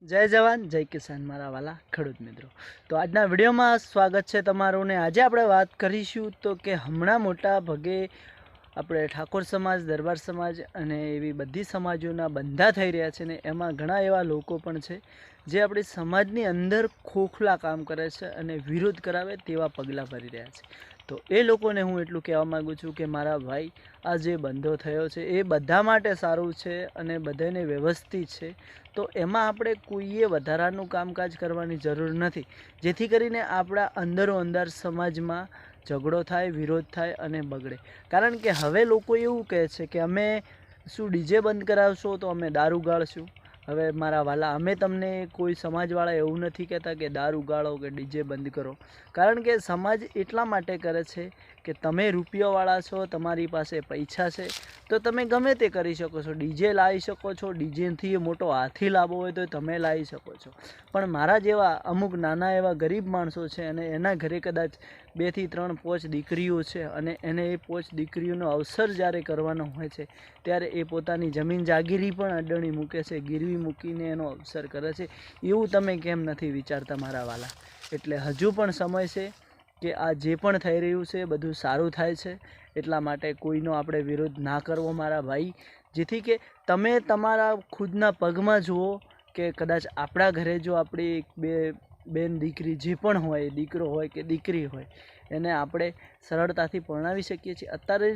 જય જવાન જય કિસાન મારા વાલા ખેડૂત મિત્રો। તો આજના વિડીયોમાં સ્વાગત છે તમારું ને આજે આપણે વાત કરીશું તો કે હમણાં મોટા ભાગે આપણે ઠાકોર સમાજ, દરબાર સમાજ અને એવી બધી સમાજોના બંધા થઈ રહ્યા છે ને એમાં ઘણા એવા લોકો પણ છે જે આપણી સમાજની અંદર ખોખલા કામ કરે છે અને વિરોધ કરાવે તેવા પગલાં ભરી રહ્યા છે। તો એ લોકોને હું એટલું કહેવા માગું છું કે મારા ભાઈ, આ જે બંધો થયો છે એ બધા માટે સારું છે અને બધાને વ્યવસ્થિત છે। તો એમાં આપણે કોઈએ વધારાનું કામકાજ કરવાની જરૂર નથી, જેથી કરીને આપણા અંદરો અંદર સમાજમાં ઝઘડો થાય, વિરોધ થાય અને બગડે। કારણ કે હવે લોકો એવું કહે છે કે અમે શું ડીજે બંધ કરાવશો તો અમે દારૂ ગાળશું। હવે મારા વાલા, અમે તમને કોઈ સમાજવાળા એવું નથી કહેતા કે દારૂ ગાળો કે ડીજે બંધ કરો, કારણ કે સમાજ એટલા માટે કરે છે કે તમે રૂપિયાવાળા છો, તમારી પાસે પૈસા છે તો તમે ગમે તે કરી શકો છો, ડીજે લાવી શકો છો, ડીજેથી મોટો હાથી લાવવો હોય તો તમે લાવી શકો છો। પણ મારા જેવા અમુક નાના એવા ગરીબ માણસો છે અને એના ઘરે કદાચ 2 થી 3 5 દીકરીઓ છે અને એને એ 5 દીકરીઓનો અવસર જ્યારે કરવાનો હોય છે ત્યારે એ પોતાની જમીન જાગીરી પણ અડણી મૂકે છે, ગીરવી મૂકીને એનો અવસર કરે છે। એવું તમે કેમ નથી વિચારતા મારા વાલા? એટલે હજુ પણ સમય છે કે આ જે પણ થઈ રહ્યું છે બધું સારું થાય છે, એટલા માટે કોઈનો આપણે વિરોધ ના કરવો મારા ભાઈ। જેથી કે તમે તમારા ખુદના પગમાં જુઓ કે કદાચ આપણા ઘરે જો આપણી બે બેન દીકરી જે પણ હોય, દીકરો હોય કે દીકરી હોય, એને આપણે સરળતાથી પરણાવી શકીએ છીએ। અત્યારે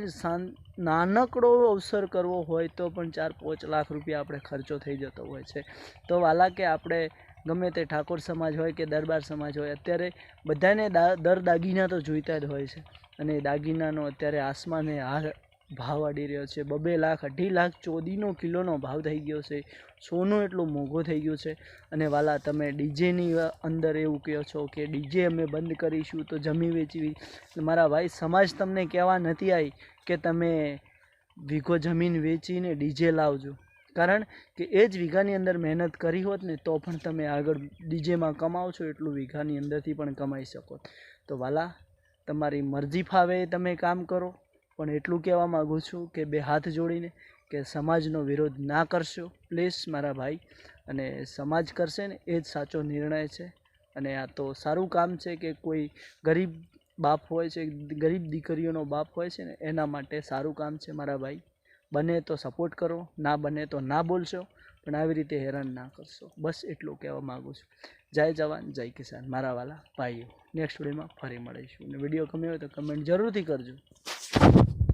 નાનકડો અવસર કરવો હોય તો પણ 4-5 લાખ રૂપિયા આપણે ખર્ચો થઈ જતો હોય છે। તો વાલા કે આપણે ગમે તે ઠાકોર સમાજ હોય કે દરબાર સમાજ હોય, અત્યારે બધાને દાગીના તો જોઈતા જ હોય છે અને દાગીનાનો અત્યારે આસમાને ભાવ અડી રહ્યો છે। 2-2 લાખ 2.5 લાખ ચોદીનો કિલોનો ભાવ થઈ ગયો છે, સોનું એટલું મોંઘું થઈ ગયું છે। અને વાલા, તમે ડીજેની અંદર એવું કહો છો કે ડીજે અમે બંધ કરીશું તો જમી વેચવી। મારા ભાઈ, સમાજ તમને કહેવા નથી આવી કે તમે વીઘો જમીન વેચીને ડીજે લાવજો, કારણ કે એ જ વીઘાની અંદર મહેનત કરી હોત ને તો પણ તમે આગળ ડીજેમાં કમાવો છો એટલું વીઘાની અંદરથી પણ કમાઈ શકો। તો વાલા, તમારી મરજી ફાવે તમે કામ કરો, પણ એટલું કહેવા માગું છું કે 2 હાથ જોડીને કે સમાજનો વિરોધ ના કરશો પ્લીઝ મારા ભાઈ। અને સમાજ કરશે ને એ જ સાચો નિર્ણય છે અને આ તો સારું કામ છે કે કોઈ ગરીબ બાપ હોય છે, ગરીબ દીકરીઓનો બાપ હોય છે ને એના માટે સારું કામ છે મારા ભાઈ। બને તો સપોર્ટ કરો, ના બને તો ના બોલશો, પણ આવી રીતે હેરાન ના કરશો, બસ એટલું કહેવા માગું છું। જય જવાન જય કિસાન મારા વાલા ભાઈઓ। નેક્સ્ટ વિડીયોમાં ફરી મળીશું અને વિડીયો ગમ્યો હોય તો કમેન્ટ જરૂરથી કરજો।